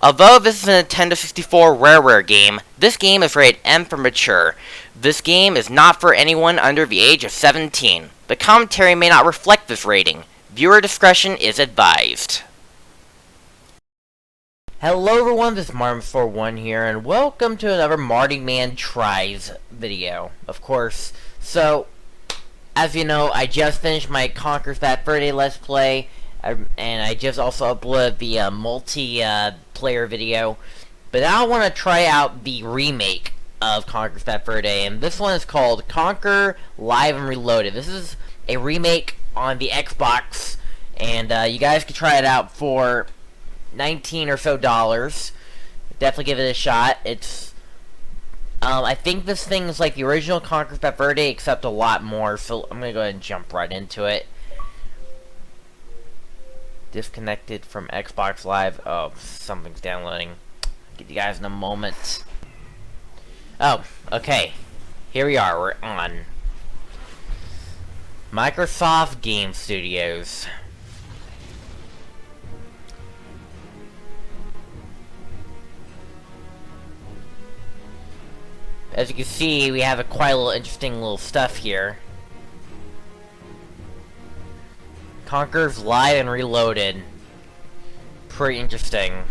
Although this is a Nintendo 64 rareware game, this game is rated M for mature. This game is not for anyone under the age of 17. The commentary may not reflect this rating. Viewer discretion is advised. Hello everyone, this is Mardiman641 here, and welcome to another Mardiman Tries video, of course. So, as you know, I just finished my Conker That Friday Let's Play, and I just also uploaded the multiplayer video. But now I want to try out the remake of Conker That Friday, and this one is called Conker Live and Reloaded. This is a remake on the Xbox, and you guys can try it out for $19 or so. Definitely give it a shot. It's I think this thing is like the original Conker That Friday, except a lot more, so I'm gonna go ahead and jump right into it. Disconnected from Xbox Live. Oh, something's downloading. I'll get you guys in a moment. Oh, okay. Here we are, we're on Microsoft Game Studios. As you can see, we have quite a little interesting little stuff here. Conker's Live and Reloaded. Pretty interesting.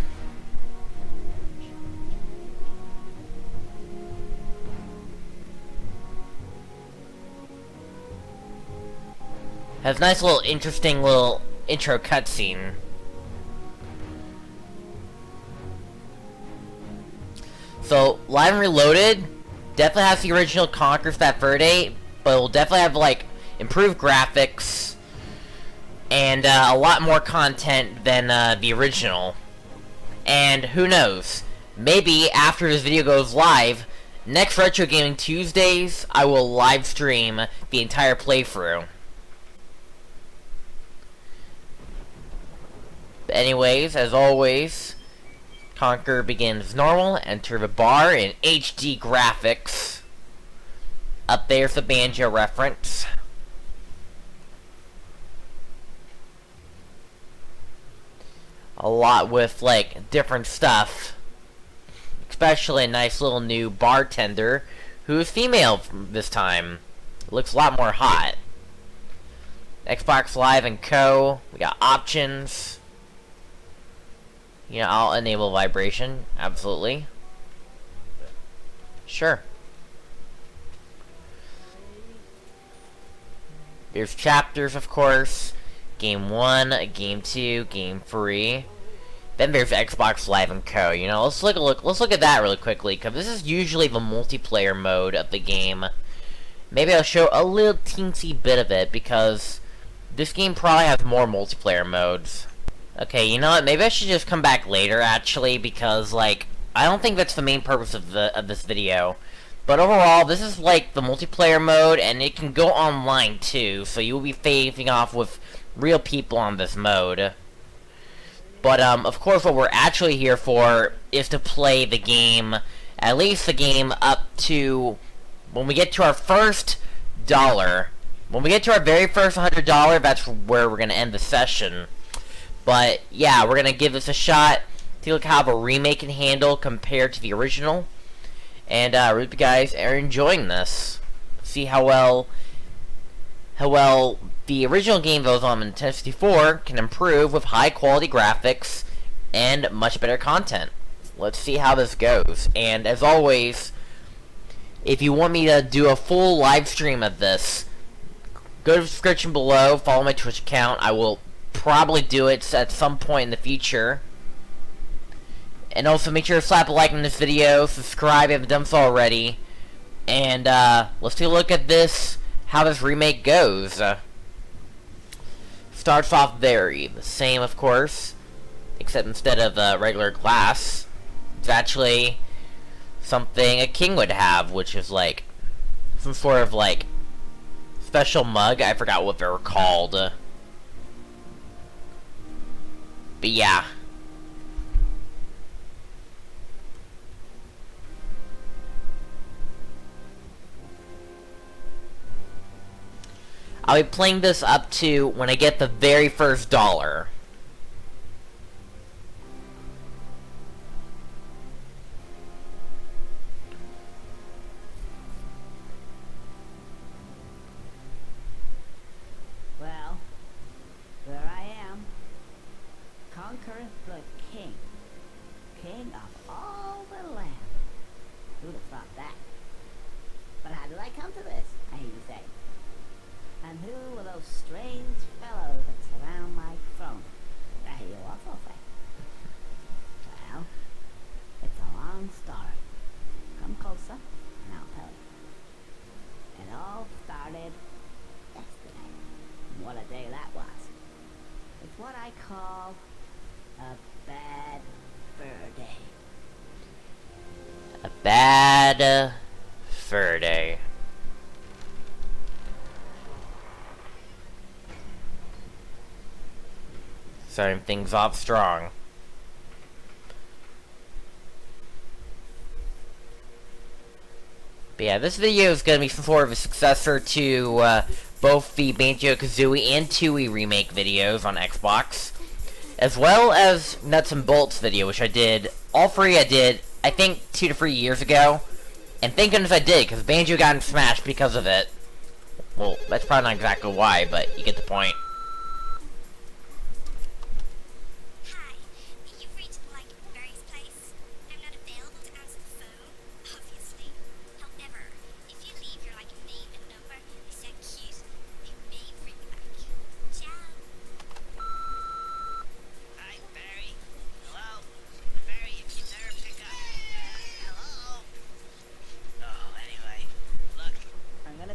Has a nice little interesting little intro cutscene. So, Live and Reloaded definitely has the original Conker That Friday, but it will definitely have, like, improved graphics and a lot more content than the original. And who knows, maybe after this video goes live, next Retro Gaming Tuesdays, I will live stream the entire playthrough. But anyways, as always, Conker begins normal. Enter the bar in HD graphics. Up there's the banjo reference. A lot with, like, different stuff. Especially a nice little new bartender who is female this time. Looks a lot more hot. Xbox Live and Co. We got options. You know, I'll enable vibration. Absolutely. Sure. There's chapters, of course. Game 1, Game 2, Game 3. Then there's Xbox Live and Co. You know, let's look at that really quickly, because this is usually the multiplayer mode of the game. Maybe I'll show a little teensy bit of it, because this game probably has more multiplayer modes. Okay, you know what? Maybe I should just come back later, actually, because, like, I don't think that's the main purpose of this video. But overall, this is, like, the multiplayer mode, and it can go online, too, so you'll be facing off with real people on this mode. But, of course, what we're actually here for is to play the game, at least the game up to when we get to our first dollar. When we get to our very first $100, that's where we're going to end the session. But, yeah, we're going to give this a shot. Take a look how the remake can handle compared to the original. And, I hope you guys are enjoying this. See how well the original game that was on Nintendo 64 can improve with high quality graphics and much better content. Let's see how this goes. And, as always, if you want me to do a full live stream of this, go to the description below, follow my Twitch account. I will probably do it at some point in the future. And also make sure to slap a like on this video, subscribe if you haven't done so already, and let's take a look at this, how this remake goes. Starts off very the same, of course, except instead of regular glass, it's actually something a king would have, which is like some sort of like special mug. I forgot what they were called. But yeah. I'll be playing this up to when I get the very first dollar. about that. But how did I come to this, I hear you say? And who were those strange fellows that surround my throne? I hear you also say. Well, it's a long story. Come closer, and I'll tell you. It all started yesterday. What a day that was. It's what I call a bad fur day. A bad fur day. Starting things off strong. But yeah, this video is going to be some sort of a successor to both the Banjo-Kazooie and Tooie remake videos on Xbox, as well as Nuts and Bolts video, which I did. All three I did, I think, 2 to 3 years ago. And thank goodness I did, because Banjo got in Smash because of it. Well, that's probably not exactly why, but you get the point.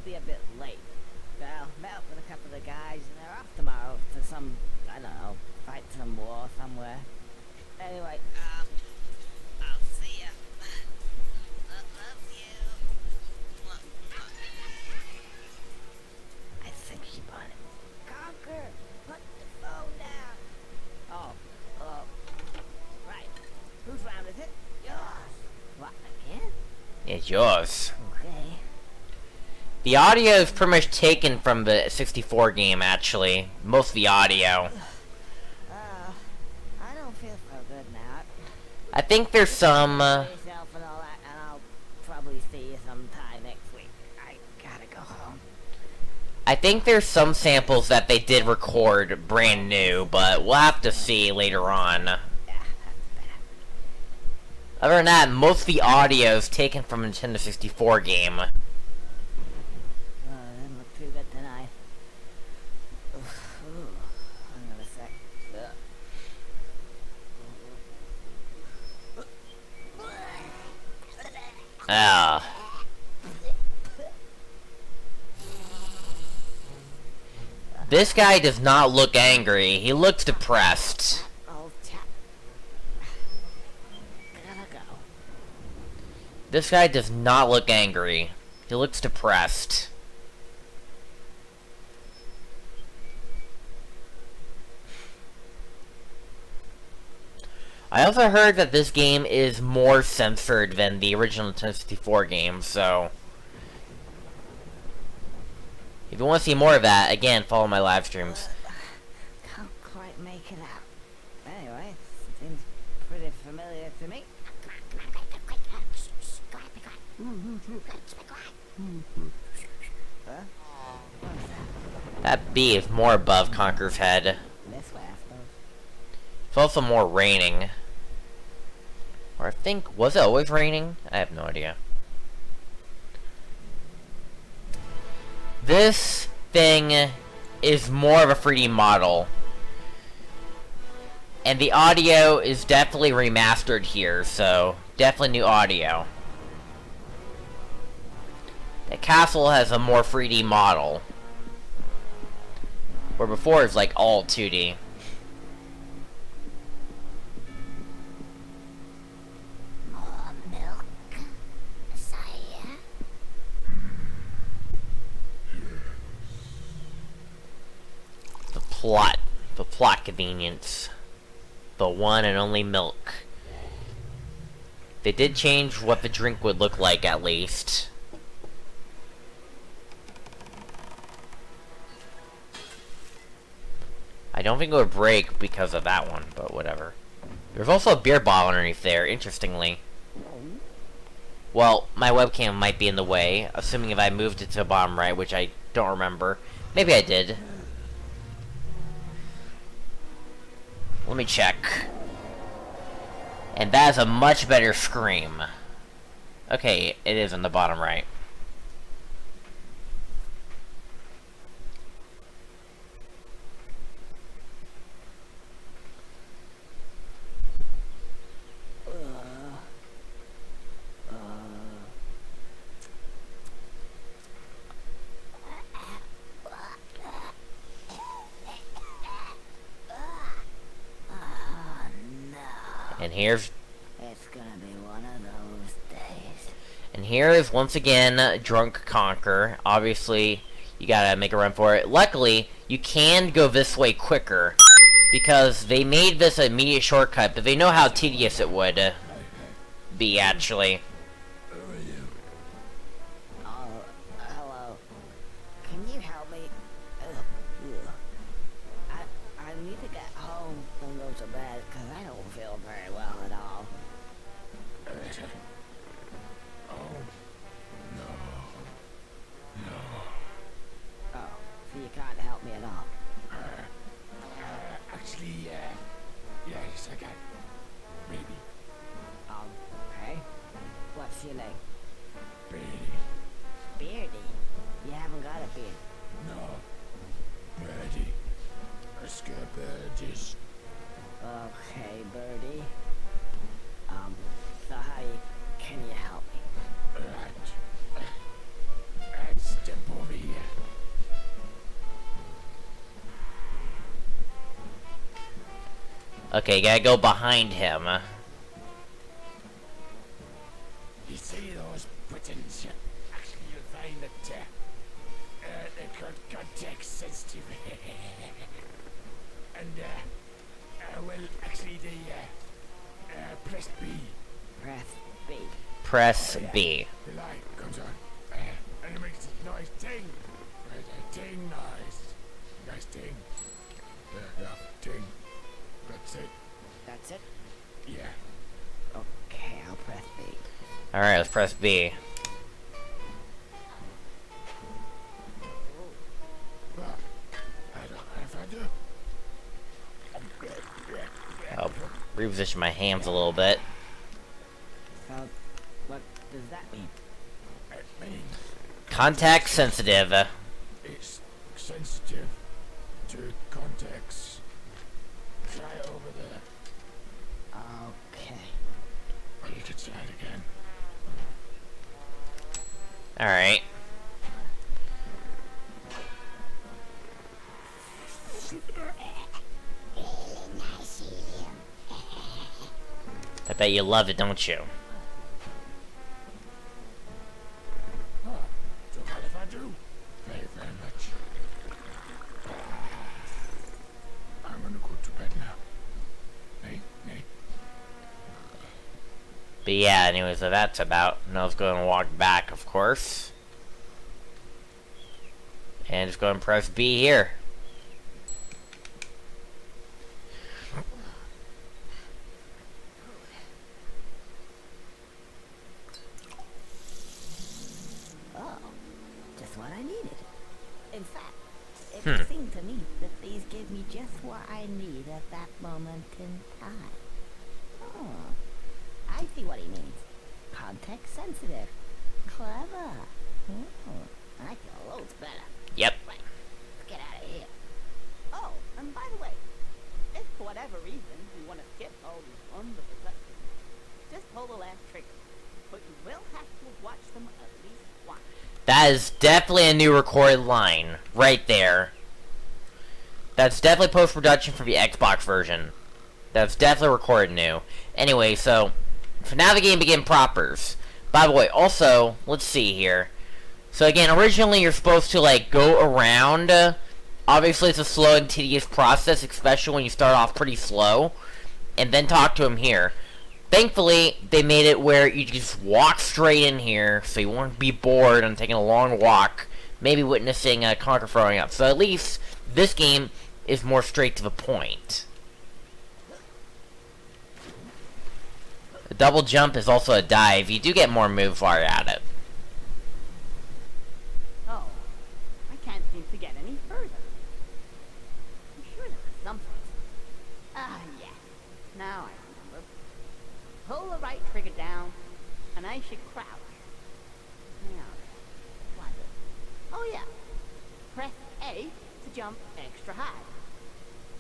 Be a bit late. Well, met up with a couple of guys and they're off tomorrow to some, I don't know, fight some war somewhere. Anyway, I'll see ya. Love you. I think she bought it. Conker, put the phone down. Oh, hello. Right. Whose round is it? Yours. What, again? It's yours. Okay. The audio is pretty much taken from the 64 game, actually. Most of the audio. I don't feel so good now. I think there's some... Yourself and all that, and I'll probably see you sometime next week. I gotta go home. I think there's some samples that they did record brand new, but we'll have to see later on. Yeah, that's bad. Other than that, most of the audio is taken from a Nintendo 64 game. Didn't look too good tonight. Ooh, hang on a sec. Ah. This guy does not look angry. He looks depressed. Old chap. Gotta go. This guy does not look angry. He looks depressed. I also heard that this game is more censored than the original Nintendo 64 game, so... if you want to see more of that, again, follow my live streams. Can't quite make it out. Anyway, seems pretty familiar to me. Huh? What is that? That bee is more above Conker's head. This way, I suppose. It's also more raining. Or I think, was it always raining? I have no idea. This thing is more of a 3D model. And the audio is definitely remastered here, so definitely new audio. The castle has a more 3D model. Where before it's like all 2D. The plot convenience. The one and only milk. They did change what the drink would look like, at least. I don't think it would break because of that one, but whatever. There's also a beer bottle underneath there, interestingly. Well, my webcam might be in the way, assuming if I moved it to the bottom right, which I don't remember. Maybe I did. Let me check. And that is a much better scream. Okay, it is on the bottom right. And here's It's gonna be one of those days. And here is once again drunk Conker. Obviously, you gotta make a run for it. Luckily, you can go this way quicker because they made this an immediate shortcut, but they know how tedious it would be actually. Oh, hello. Can you help me? I need to get home and go to bed because I don't feel very well at all. Oh, so you can't help me at all? Actually, yes, I can. Maybe. Okay. What's your name? Beardy. Beardy. You haven't got a beard. No. Birdie. A scare birdies. Okay, Birdie. So can you help me? Right. Let's step over here. Okay, gotta go behind him. You see those buttons? Actually, you'll find that they're called context sensitive. And, well, actually, they, press B. Press B. Press B. The light comes on, and it makes this nice ting. Right, a ting noise. Nice ting. Yeah, ting. That's it. That's it? Yeah. Okay, I'll press B. Alright, let's press B. Well, I don't know if I do. I'll reposition my hands a little bit. So, what does that mean? It means Contact sensitive. it's sensitive to context. Try over there. Okay. Or you could try it again. Alright. I bet you love it, don't you? Oh, don't mind if I do. Very, very much. I'm gonna go to bed now. Hey. But yeah, anyways, so that's about. Now let's go and walk back, of course. And just go and press B here. Oh, just what I needed. In fact, it seemed to me that these give me just what I need at that moment in time. Oh, I see what he means. Context sensitive. Clever. Oh, I feel loads better. Yep. Right, let's get out of here. Oh, and by the way, if for whatever reason you want to skip all these wonderful cutscenes, just pull the last trigger. But you will have to watch them at least once. That is definitely a new recorded line. Right there. That's definitely post-production for the Xbox version. That's definitely recorded new. Anyway, so, for now the game begin propers. By the way, also, let's see here. So again, originally you're supposed to, like, go around. Obviously it's a slow and tedious process, especially when you start off pretty slow. And then talk to him here. Thankfully, they made it where you just walk straight in here, so you won't be bored and taking a long walk, maybe witnessing Conker throwing up. So at least, this game is more straight to the point. A double jump is also a dive. You do get more moves while you're at it. Oh, I can't seem to get any further. I'm sure there was something. Ah, yes. Now I remember. Pull the right trigger down, and and I should crouch. Now, what? Oh yeah. Press A to jump extra high.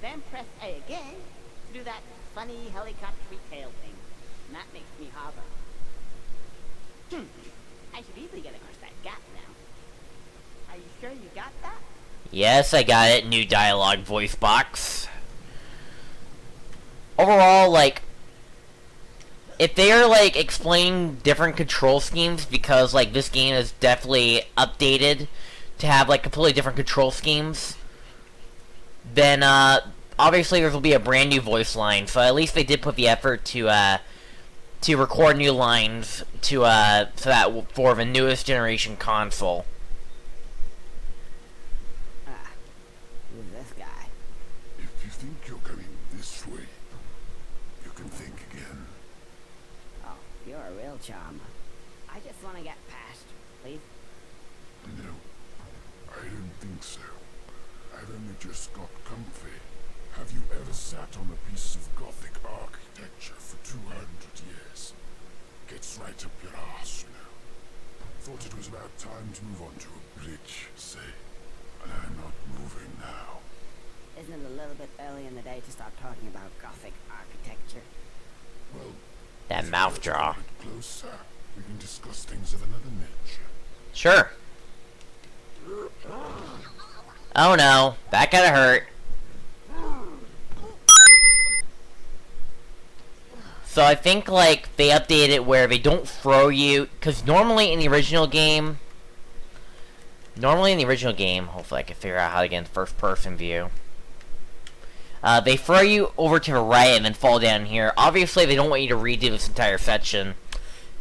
Then press A again to do that funny helicopter tail thing. And that makes me hover. I should easily get across that gap now. Are you sure you got that? Yes, I got it. New dialogue voice box. Overall, like, if they're, like, explaining different control schemes, because, like, this game is definitely updated to have, like, completely different control schemes, then, obviously there will be a brand new voice line, so at least they did put the effort to record new lines to, so that for the newest generation console. Who's this guy? If you think you're going this way, you can think again. Oh, you're a real charmer. I just want to get past, please. No, I don't think so. I've only just got comfy. Have you ever sat on a piece of Gothic architecture for 200 years? Gets right up your arse now. Thought it was about time to move on to a bridge, say. And I'm not moving now. Isn't it a little bit early in the day to start talking about Gothic architecture? Well, That if mouth you get draw. a bit closer, we can discuss things of another nature. Sure. Oh no, that gotta hurt. So I think, like, they updated it where they don't throw you, because normally in the original game, hopefully I can figure out how to get in first person view. They throw you over to the right and then fall down here. Obviously they don't want you to redo this entire section.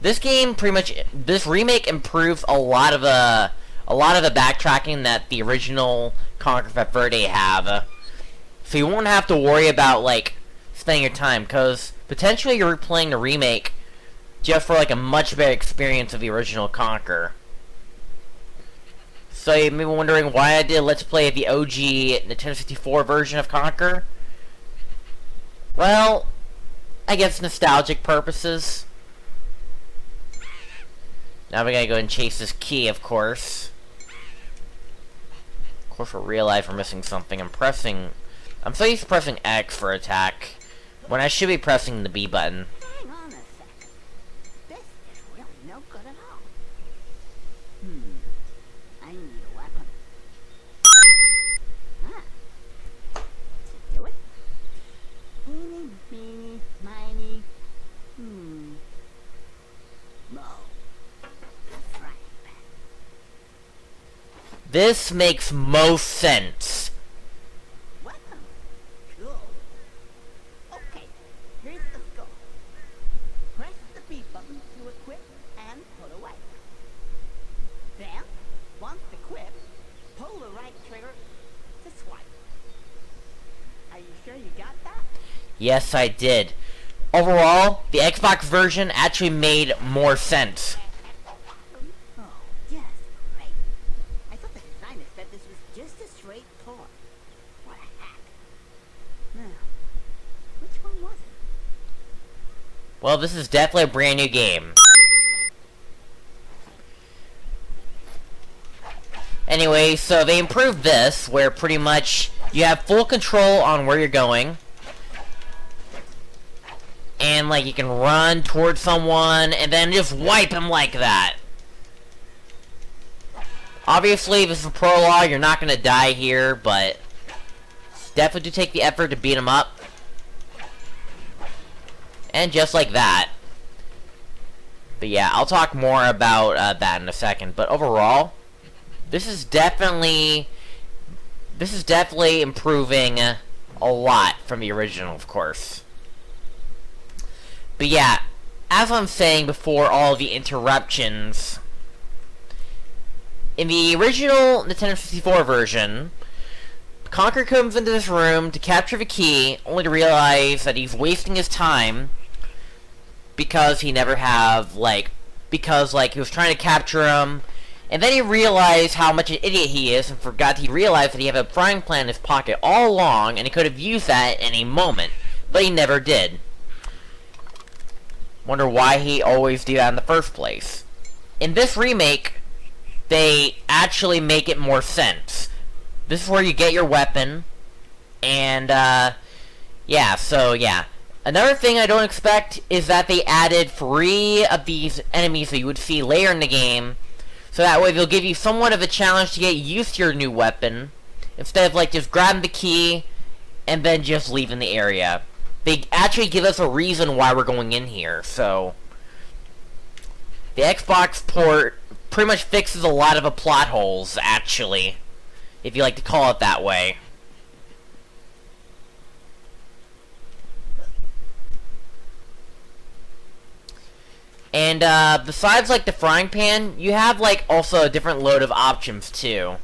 This game this remake improves a lot of the backtracking that the original Conker for Verde have. So you won't have to worry about, like, spending your time, because potentially you're playing the remake just for, like, a much better experience of the original Conker. So you may be wondering why I did Let's Play the OG Nintendo 64 version of Conker. Well, I guess nostalgic purposes. Now we gotta go and chase this key, of course. Of course, we'll realize we're missing something. I'm so used to pressing X for attack, when I should be pressing the B button. Hang on a second. This is really no good at all. I need a weapon. To do it? Eeny, meeny, miny. Mo. A frying pan. This makes most sense. Weapon. Cool. Okay, here's the score. Press the B button to equip and put away. Then, once equipped, pull the right trigger to swipe. Are you sure you got that? Yes, I did. Overall, the Xbox version actually made more sense. Oh, yes, great. I thought the designer said this was just a straight port. What a hack. Now, which one was it? Well, this is definitely a brand new game. Anyway, so they improved this, where pretty much you have full control on where you're going. And, like, you can run towards someone, and then just wipe him like that. Obviously, this is a prologue, you're not gonna die here, but definitely do take the effort to beat him up. And just like that. But yeah, I'll talk more about that in a second. But overall, this is definitely improving a lot from the original, of course. But yeah, as I'm saying before all the interruptions, in the original Nintendo 64 version, Conker comes into this room to capture the key, only to realize that he's wasting his time because he never have, like, because, like, he was trying to capture him, and then he realized how much an idiot he is and forgot he realized that he had a frying pan in his pocket all along, and he could have used that at any moment, but he never did. Wonder why he always do that in the first place. In this remake, they actually make it more sense. This is where you get your weapon, and, yeah, so, yeah. Another thing I don't expect is that they added 3 of these enemies that you would see later in the game, so that way they'll give you somewhat of a challenge to get used to your new weapon, instead of, like, just grabbing the key, and then just leaving the area. They actually give us a reason why we're going in here, so... The Xbox port pretty much fixes a lot of the plot holes, actually, if you like to call it that way. And, besides, like, the frying pan, you have, like, also a different load of options, too.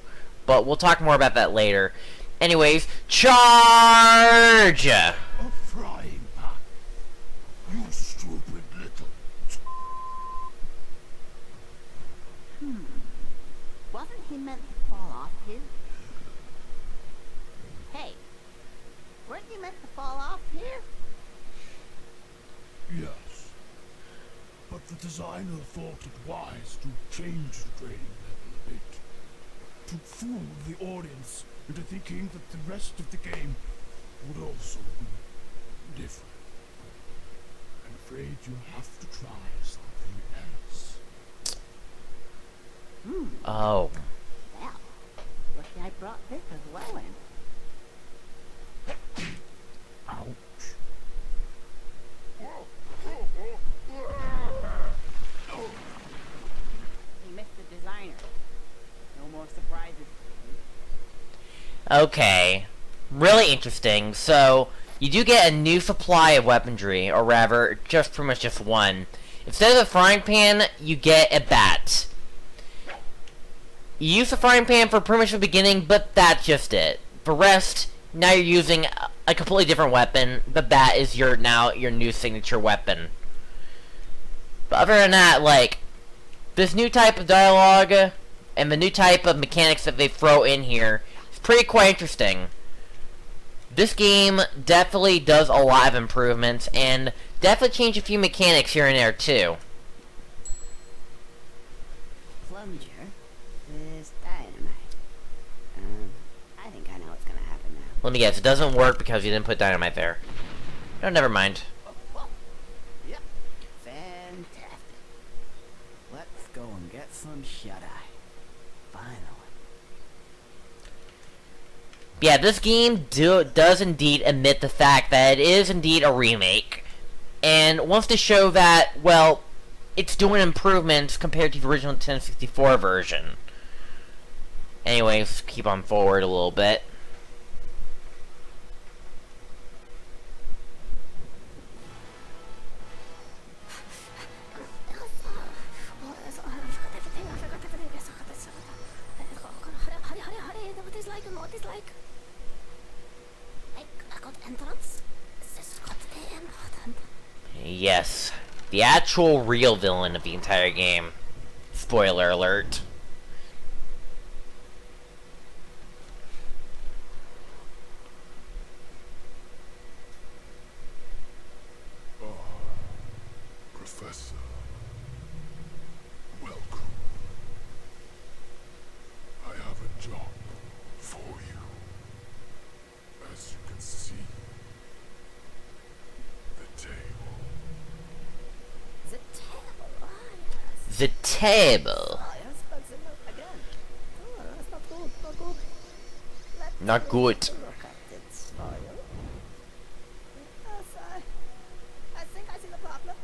But we'll talk more about that later. Anyways, charge! A frying pan. You stupid little... Wasn't he meant to fall off here? Hey, weren't you meant to fall off here? Yes. But the designer thought it wise to change the training level a bit. To fool the audience into thinking that the rest of the game would also be different. I'm afraid you'll have to try something else. Oh. Well, lucky I brought this as well in. Ouch. He missed the designer. No more surprises. Okay. Really interesting. So, you do get a new supply of weaponry, or rather, just pretty much just one. Instead of a frying pan, you get a bat. You use the frying pan for pretty much the beginning, but that's just it. The rest, now you're using a completely different weapon. The bat is now your new signature weapon. But other than that, like, this new type of dialogue and the new type of mechanics that they throw in here is pretty quite interesting. This game definitely does a lot of improvements and definitely changed a few mechanics here and there too. Plunger is dynamite. I think I know what's gonna happen now. Let me guess, it doesn't work because you didn't put dynamite there. No, never mind. Yep. Fantastic. Let's go and get some shut-eye. Finally. Yeah, this game does indeed admit the fact that it is indeed a remake, and wants to show that, well, it's doing improvements compared to the original 1064 version. Anyways, keep on forward a little bit. Yes, the actual real villain of the entire game. Spoiler alert. Professor, welcome. I have a job for you. As you can see, the table. The table. Ah, yes. The table. Ah, yes, that's it again. Oh, that's not good. Not good. Let's Not good. look at this file. Yes, I think I see the problem.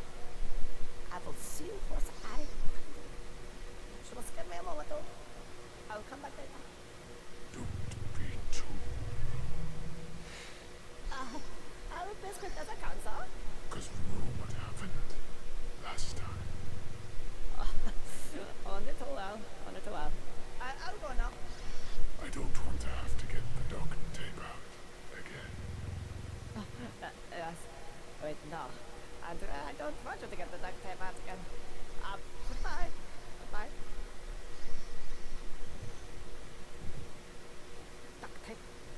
I will see what I can do. Just give me a moment, though. I'll come back later. Don't be too... I'll be as quick as I can, sir. Because we know what happened last time. On it a while. On it a while. I'll go now. I don't want to have to get the duct tape out again. Yes. Wait, no. I don't want you to get the duct tape out again. Goodbye. Goodbye. Duct tape.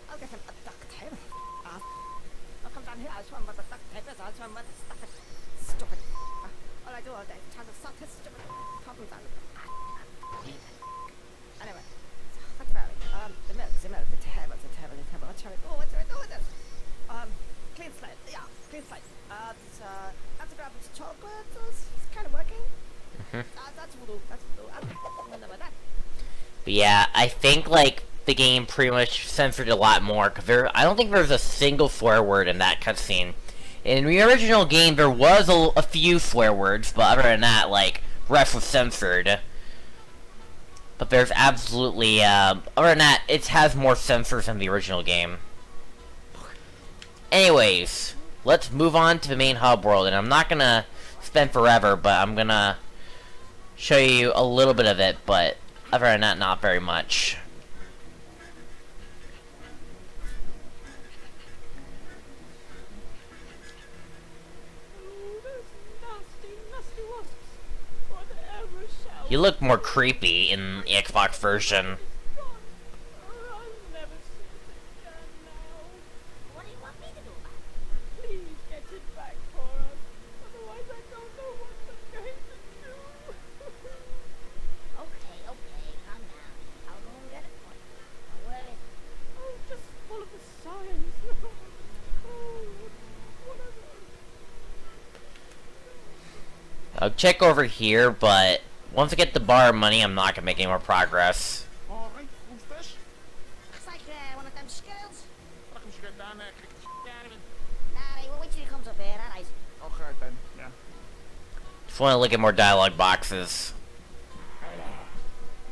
I'll get him a duct tape. I'll come down here. I'll show him what the duct tape is. I'll show him what the stuff is. Stupid. I do all day? Trying to sort this stupid problems out. Anyway, that's Valley. The milk, the terrible. What shall we do? What shall we do with this? Clean slate. Yeah, clean slate. It's, have to grab some chocolate. It's kind of working. That's voodoo. That's voodoo. I don't know about that. But yeah, I think like the game pretty much censored a lot more because I don't think there's a single swear word in that cutscene. In the original game, there was a few swear words, but other than that, like, rest was censored. But there's absolutely, other than that, it has more censors than the original game. Anyways, let's move on to the main hub world, and I'm not gonna spend forever, but I'm gonna show you a little bit of it, but other than that, not very much. You look more creepy in the Xbox version. What do you want me to do about it? Please get it back for us. Otherwise I don't know what I'm going to do. Okay, calm down. I'll go and get it for you. Now, where is it? Oh, just full of the science. Oh, whatever. I'll check over here, but once I get the bar money, I'm not gonna make any more progress. Alright, who's this? It's like one of them skills. I can get down there, kick the shit out of him. Nah, we'll wait till he comes up here, alright? Okay then, yeah. Just want to look at more dialogue boxes. Hello,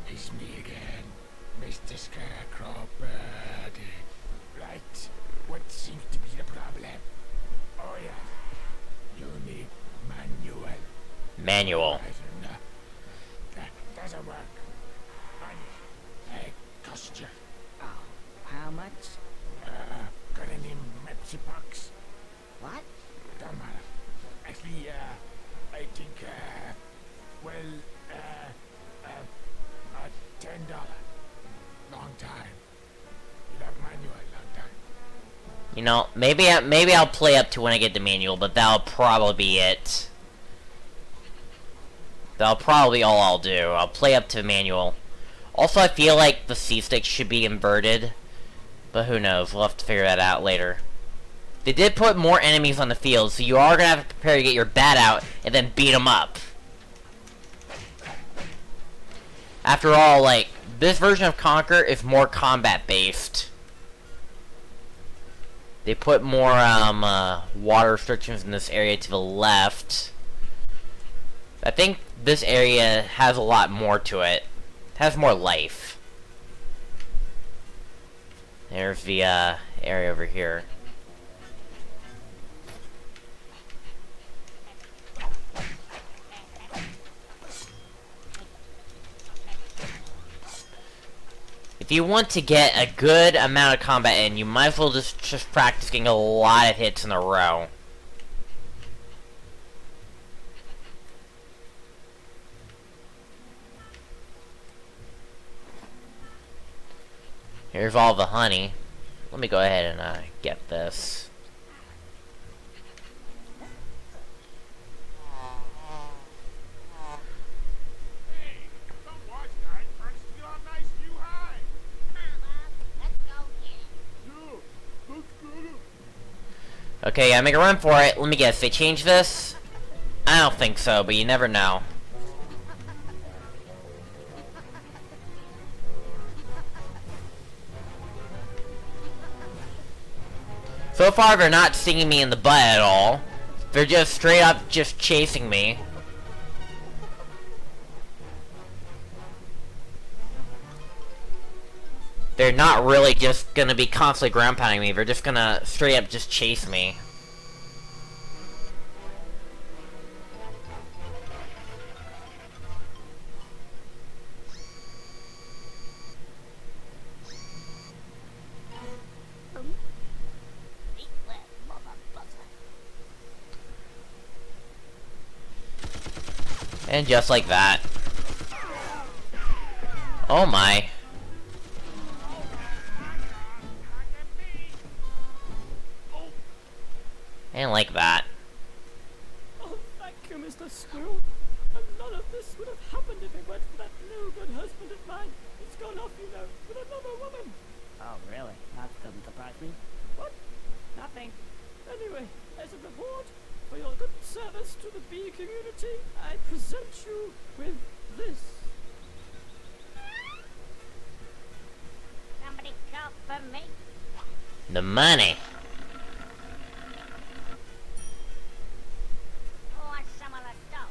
it's me again, Mr. Scarecrow Birdie. Right, what seems to be the problem? Oh yeah, you need manual. Manual. Right, and, that doesn't work. Money, cost you. Oh, how much? Got any Pepsi box? What? Don't matter. Actually, I think, well, $10. Long time. You have manual, long time. You know, maybe I'll play up to when I get the manual, but that'll probably be it. That'll probably be all I'll do. I'll play up to the manual. Also, I feel like the C-stick should be inverted, but who knows? We'll have to figure that out later. They did put more enemies on the field, so you are gonna have to prepare to get your bat out and then beat them up. After all, like, this version of Conker is more combat-based. They put more, water restrictions in this area to the left. I think this area has a lot more to it. It has more life. There's the, area over here. If you want to get a good amount of combat in, you might as well just practice getting a lot of hits in a row. Here's all the honey. Let me go ahead and get this. Hey, don't watch that. Try to steal our nice new high. Let's go here. Yeah, let's get it. Okay, I make a run for it. Let me guess, they changed this? I don't think so, but you never know. So far, they're not stinging me in the butt at all. They're just straight up just chasing me. They're not really just gonna be constantly ground pounding me. They're just gonna straight up just chase me. Eat that, mother buzzer. And just like that. Oh my. And like that. Oh, thank you, Mr. Squirrel. mine. It's gone off, you know, with another woman. Oh, really? That doesn't surprise me. What? Nothing. Anyway, as a reward for your good service to the bee community, I present you with this. Somebody call for me. The money. Who wants some of the stuff?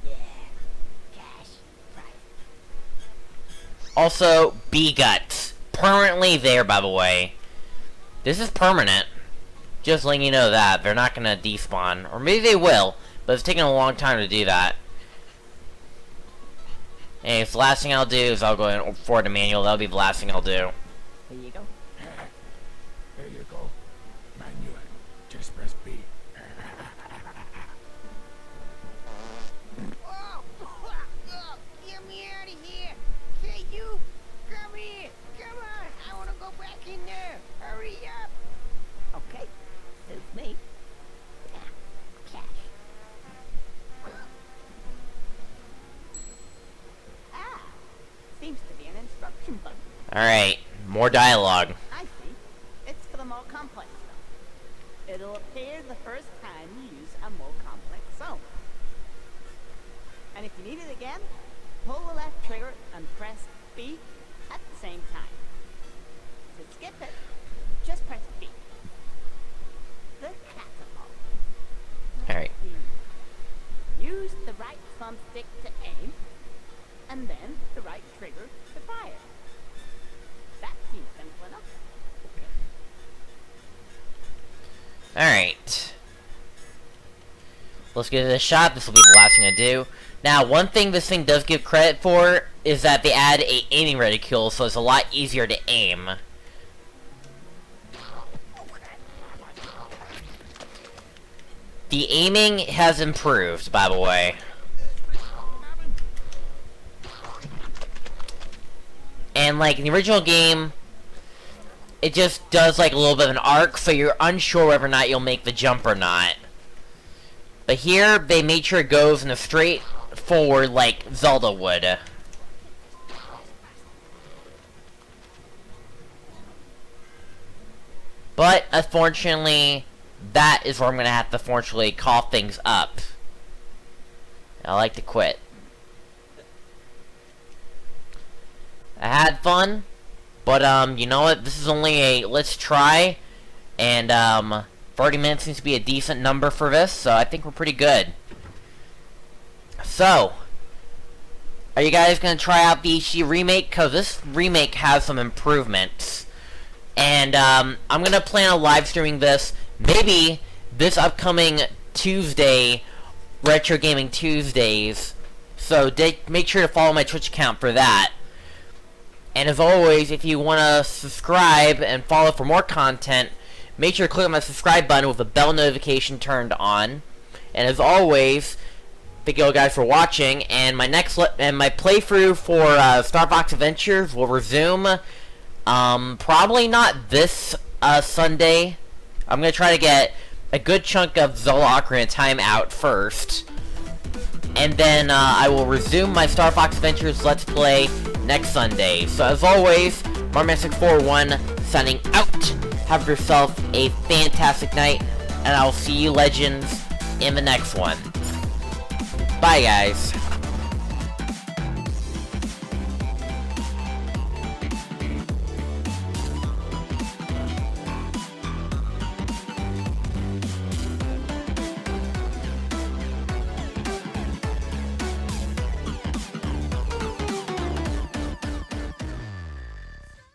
Yeah. Cash. Prize. Also, bee guts. Permanently there, by the way. This is permanent. Just letting you know that. They're not gonna despawn. Or maybe they will, but it's taking a long time to do that. And the last thing I'll do is I'll go and forward the manual. That'll be the last thing I'll do. Here you go. There you go. Manual. Just press B. Oh, get me out of here! Hey, you! Come here! Come on! I want to go back in there! Hurry up! Okay. Suits me. Cash. Ah. Seems to be an instruction book. Alright, more dialogue. I see. It's for the more complex stuff. It'll appear the first time you use a more complex zone. And if you need it again, pull the left trigger and press B at the same time. To skip it, just press B. The catapult. Alright. Use the right thumbstick to aim, and then the right trigger to fire. That seems simple enough. Alright. Let's give it a shot. This will be the last thing I do. Now, one thing this thing does give credit for is that they add a aiming reticule, so it's a lot easier to aim. The aiming has improved, by the way. And like in the original game, it just does like a little bit of an arc, so you're unsure whether or not you'll make the jump or not. But here, they made sure it goes in a straight forward like Zelda would. But, unfortunately, that is where I'm going to have to, unfortunately, cough things up. I like to quit. I had fun, but, you know what? This is only a let's try, and, 30 minutes seems to be a decent number for this, so I think we're pretty good. So, are you guys going to try out the HD Remake? Because this remake has some improvements. And, I'm going to plan on live streaming this, maybe this upcoming Tuesday, Retro Gaming Tuesdays. So, make sure to follow my Twitch account for that. And as always, if you want to subscribe and follow for more content, make sure to click on the subscribe button with the bell notification turned on. And as always, thank you all guys for watching. And my my playthrough for Star Fox Adventures will resume. Probably not this Sunday. I'm gonna try to get a good chunk of Zelda Ocarina of Time out first, and then I will resume my Star Fox Adventures Let's Play next Sunday. So as always, Mardiman641 signing out. Have yourself a fantastic night, and I'll see you legends in the next one. Bye guys.